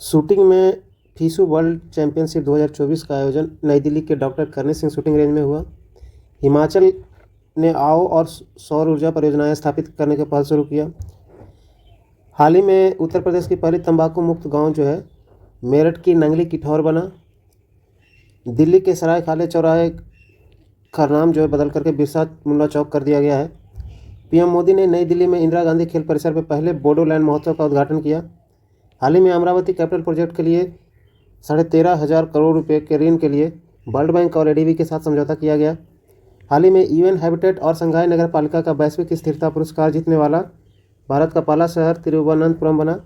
Shooting में FISU world championship 2024 का आयोजन नई दिल्ली के doctor Karni Singh shooting range में हुआ। हिमाचल ने आओ और सौर ऊर्जा परियोजनाएं स्थापित करने का पहल शुरू किया। हाल ही में उत्तर प्रदेश की पहली तंबाकू मुक्त गांव जो है मेरठ की नंगली किठौर बना। दिल्ली के सराय खाले चौराहे का नाम जो है बदल करके बिरसा मुंडा चौक कर दिया गया है। पीएम मोदी ने नई दिल्ली में इंदिरा गांधी खेल परिसर में पहले बोडोलैंड महोत्सव का उद्घाटन किया। हाल ही में अमरावती कैपिटल प्रोजेक्ट के लिए 13,500 करोड़ रुपए के ऋण के लिए वर्ल्ड बैंक और एडीबी के साथ समझौता किया गया। हाल ही में यूएन हैबिटेट और संघाई नगर पालिका का वैश्विक स्थिरता पुरस्कार जीतने वाला भारत का पहला शहर तिरुवनंतपुरम बना।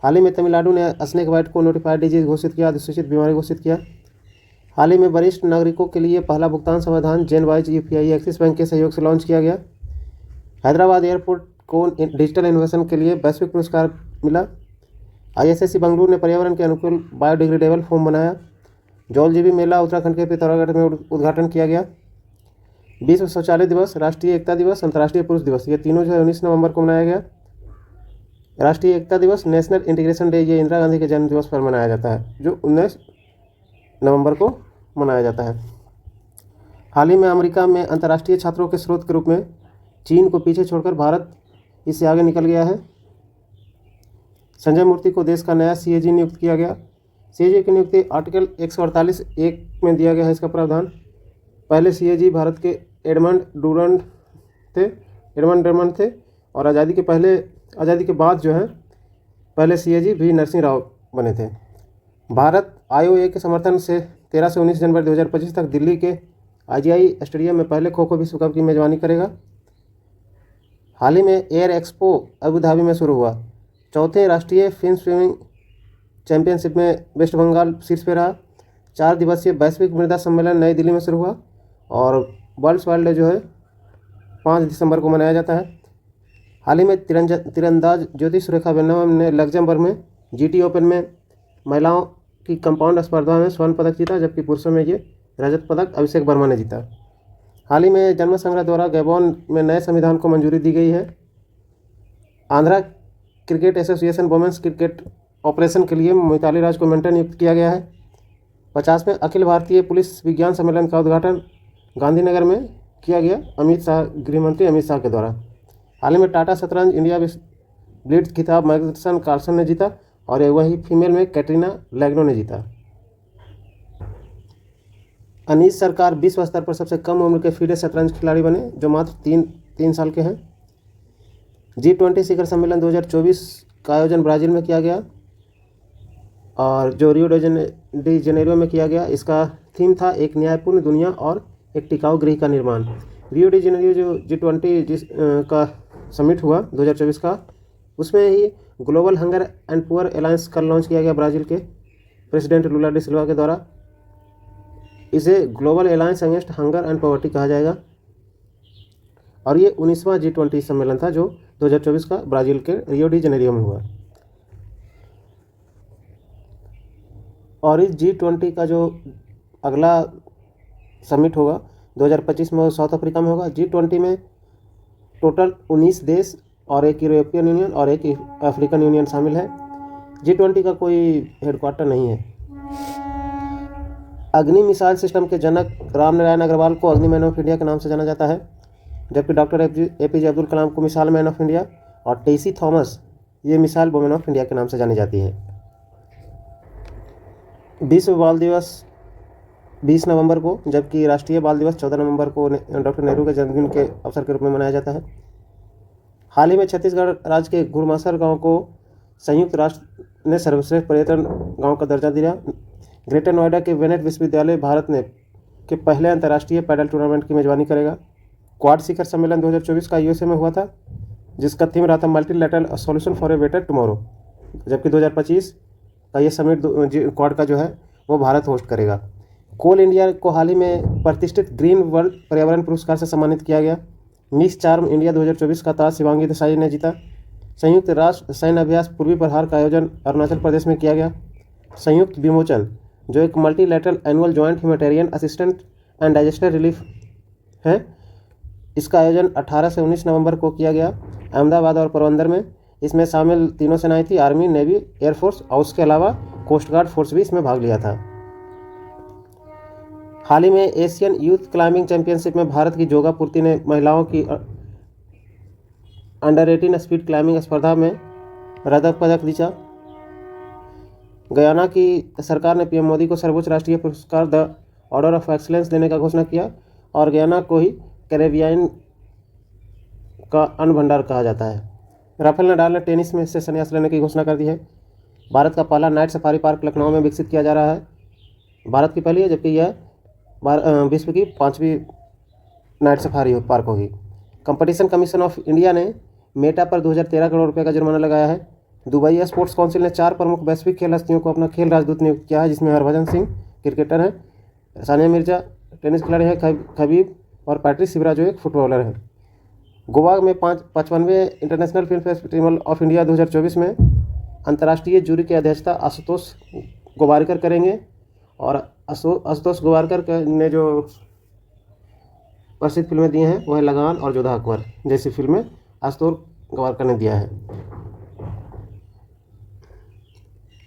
हाल ही में तमिलनाडु ने स्नेक बाइट को नोटिफाइड डिजीज घोषित किया, अधिसूचित बीमारी घोषित किया। हाल ही में वरिष्ठ नागरिकों के लिए पहला भुगतान समाधान जेनवाइज यूपीआई एक्सिस बैंक के सहयोग से लॉन्च किया गया। हैदराबाद एयरपोर्ट को डिजिटल इनोवेशन के लिए वैश्विक पुरस्कार मिला। आईएसएससी बेंगलुरु ने पर्यावरण के अनुकूल बायोडिग्रेडेबल फोम बनाया। जौलजीबी मेला उत्तराखंड के पिथौरागढ़ में उद्घाटन किया गया। विश्व शौचालय दिवस, राष्ट्रीय एकता दिवस, अंतर्राष्ट्रीय पुरुष दिवस, ये तीनों जो है 19 नवंबर को मनाया गया। राष्ट्रीय एकता दिवस, नेशनल इंटीग्रेशन डे, ये इंदिरा गांधी के जन्म दिवस पर मनाया जाता है जो 19 नवंबर को मनाया जाता है। हाल ही में अमेरिका में अंतर्राष्ट्रीय छात्रों के स्रोत के रूप में चीन को पीछे छोड़कर भारत इससे आगे निकल गया है। संजय मूर्ति को देश का नया सीएजी नियुक्त किया गया। सीएजी की नियुक्ति आर्टिकल 148(1) में दिया गया है इसका प्रावधान। पहले सीएजी भारत के एडमंड डरमंड थे और आज़ादी के बाद जो है पहले सीएजी भी नरसिंह राव बने थे। भारत आईओए के समर्थन से 13 से 19 जनवरी 2025 तक दिल्ली के आईजीआई स्टेडियम में पहले खो खो विश्व कप की मेजबानी करेगा। हाल ही में एयर एक्सपो अबू धाबी में शुरू हुआ। चौथे राष्ट्रीय फिन स्विमिंग चैंपियनशिप में वेस्ट बंगाल शीर्ष पे रहा। 4 दिवसीय वैश्विक मृदा सम्मेलन नई दिल्ली में शुरू हुआ और वर्ल्ड डे जो है 5 दिसंबर को मनाया जाता है। हाल ही में तीरंदाज ज्योति सुरेखा वेन्नम ने लग्जमबर्ग में जीटी ओपन में महिलाओं की कंपाउंड स्पर्धा में स्वर्ण पदक जीता, जबकि पुरुषों में ये रजत पदक अभिषेक वर्मा ने जीता। हाल ही में जनमत संग्रह द्वारा गैबोन में नए संविधान को मंजूरी दी गई है। Andhra cricket association women's cricket operation के लिए मिताली राज को मेंटर नियुक्त किया गया है। 50वें अखिल भारतीय पुलिस विज्ञान सम्मेलन का उद्घाटन गांधीनगर में किया गया गृह मंत्री अमित शाह के द्वारा। हाल ही में टाटा शतरंज इंडिया ब्लिट्ज खिताब मैग्नसन कार्लसन ने जीता और वहीं फीमेल में कैटरीना लैग्नो ने जीता। अनीस सरकार विश्व स्तर पर सबसे कम उम्र के फीडे शतरंज खिलाड़ी बने जो मात्र 3 साल के हैं। G20 शिखर सम्मेलन 2024 का आयोजन ब्राज़ील में किया गया और जो रियो डी जेनेरियो में किया गया। इसका थीम था एक न्यायपूर्ण दुनिया और एक टिकाऊ गृह का निर्माण। रियो डी जेनेरियो जो G20 का समिट हुआ 2024 का, उसमें ही global hunger and poor alliance कल लॉन्च किया गया ब्राज़ील के प्रेसिडेंट लुला डी सिल्वा के द्वारा। इसे global alliance against hunger and poverty कहा जाएगा और ये 19वां G20 सम्मेलन था जो 2024 का ब्राज़ील के रियो डी जेनेरियो में हुआ। और इस G20 का जो अगला समिट होगा 2025 में वो साउथ अफ्रीका में होगा। G20 में टोटल 19 देश और एक यूरोपियन यूनियन और एक अफ्रीकन यूनियन शामिल है। G20 का कोई हेडक्वार्टर नहीं है। अग्नि मिसाइल सिस्टम के जनक रामनारायण अग्रवाल को अग्नि मैन ऑफ इंडिया के नाम से जाना जाता है, जबकि डॉक्टर एपीजे अब्दुल कलाम को मिसाइल मैन ऑफ इंडिया और टेसी थॉमस ये मिसाइल वुमेन ऑफ इंडिया के नाम से जानी जाती है। विश्व बाल दिवस 20 नवंबर को, जबकि राष्ट्रीय बाल दिवस 14 नवंबर को डॉक्टर नेहरू के जन्मदिन के अवसर के रूप में मनाया जाता है। हाल ही में छत्तीसगढ़ राज्य के घुड़मासर गांव को संयुक्त राष्ट्र ने सर्वश्रेष्ठ पर्यटन गांव का दर्जा दिया। ग्रेटर नोएडा के वेनेट विश्वविद्यालय भारत के पहले अंतर्राष्ट्रीय पैडल टूर्नामेंट की मेजबानी करेगा। क्वाड शिखर सम्मेलन 2024 का यूएसए में हुआ था, जिसका थीम रहा था multilateral solution for a better tomorrow, जबकि 2025 का ये समिट क्वाड का जो है वो भारत होस्ट करेगा। कोल इंडिया को हाल ही में प्रतिष्ठित ग्रीन वर्ल्ड पर्यावरण पुरस्कार से सम्मानित किया गया। मिस चार्म इंडिया 2024 का ताज शिवांगी देसाई ने जीता। संयुक्त राष्ट्र सैन्य अभ्यास पूर्वी प्रहार का आयोजन अरुणाचल प्रदेश में किया गया। संयुक्त विमोचन जो एक multilateral annual joint humanitarian assistant and disaster relief है, इसका आयोजन 18 से 19 नवंबर को किया गया अहमदाबाद और पोरबंदर में। इसमें शामिल तीनों सेनाएं थी, आर्मी, नेवी, एयरफोर्स, और उसके अलावा कोस्ट गार्ड फोर्स भी इसमें भाग लिया था। हाल ही में एशियन यूथ क्लाइंबिंग चैंपियनशिप में भारत की जोगा पूर्ति ने महिलाओं की अंडर 18 स्पीड क्लाइंबिंग स्पर्धा में रजत पदक जीता। गयाना की सरकार ने पीएम मोदी को सर्वोच्च राष्ट्रीय पुरस्कार द ऑर्डर ऑफ एक्सीलेंस देने का घोषणा किया और गयाना को ही कैरेबियन का अन्न भंडार कहा जाता है। राफेल नडाल ने टेनिस में से संन्यास लेने की घोषणा कर दी है। भारत का पहला नाइट सफारी पार्क लखनऊ में विकसित किया जा रहा है। भारत की पहली है, जबकि यह विश्व की 5वीं नाइट सफारी पार्क होगी। कंपटीशन कमीशन ऑफ इंडिया ने मेटा पर 2013 करोड़ रुपये का जुर्माना लगाया है। दुबई स्पोर्ट्स काउंसिल ने 4 प्रमुख वैश्विक खेल हस्तियों को अपना खेल राजदूत नियुक्त किया है, जिसमें हरभजन सिंह क्रिकेटर हैं, सानिया मिर्जा टेनिस खिलाड़ी है, खबीब और पैट्रिक सिवरा जो एक फुटबॉलर है। गोवा में 55वें international film festival of India 2024 में अंतर्राष्ट्रीय जूरी की अध्यक्षता आशुतोष गोवारिकर करेंगे और आशुतोष गोवारिकर ने जो प्रसिद्ध फिल्में दी हैं वो है लगान और जोधा अकबर जैसी फिल्में आशुतोष गोवारिकर ने दिया है।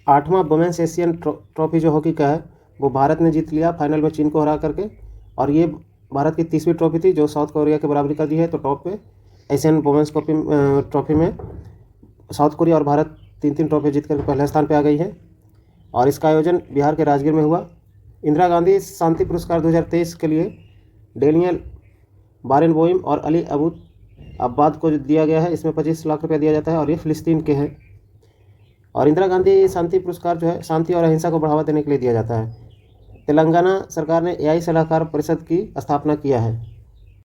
8वां वुमेन्स एशियन ट्रॉफी जो हॉकी का है वो भारत ने जीत लिया फाइनल में चीन को हरा करके, और ये भारत की 30वीं ट्रॉफी थी जो साउथ कोरिया के बराबरी कर दी है। तो टॉप पे एशियन वुमेन्स ट्रॉफी में साउथ कोरिया और भारत 3-3 ट्रॉफी जीत कर पहले स्थान पे आ गई है। और इसका आयोजन बिहार के राजगीर में हुआ। इंदिरा गांधी शांति पुरस्कार 2023 के लिए डेनियल बारेनबोइम और अली अबू अब्बाद को दिया गया है। इसमें 25 लाख रुपया दिया जाता है और ये फिलिस्तीन के हैं। और इंदिरा गांधी शांति पुरस्कार जो है शांति और अहिंसा को बढ़ावा देने के लिए दिया जाता है। तेलंगाना सरकार ने एआई सलाहकार परिषद की स्थापना किया है।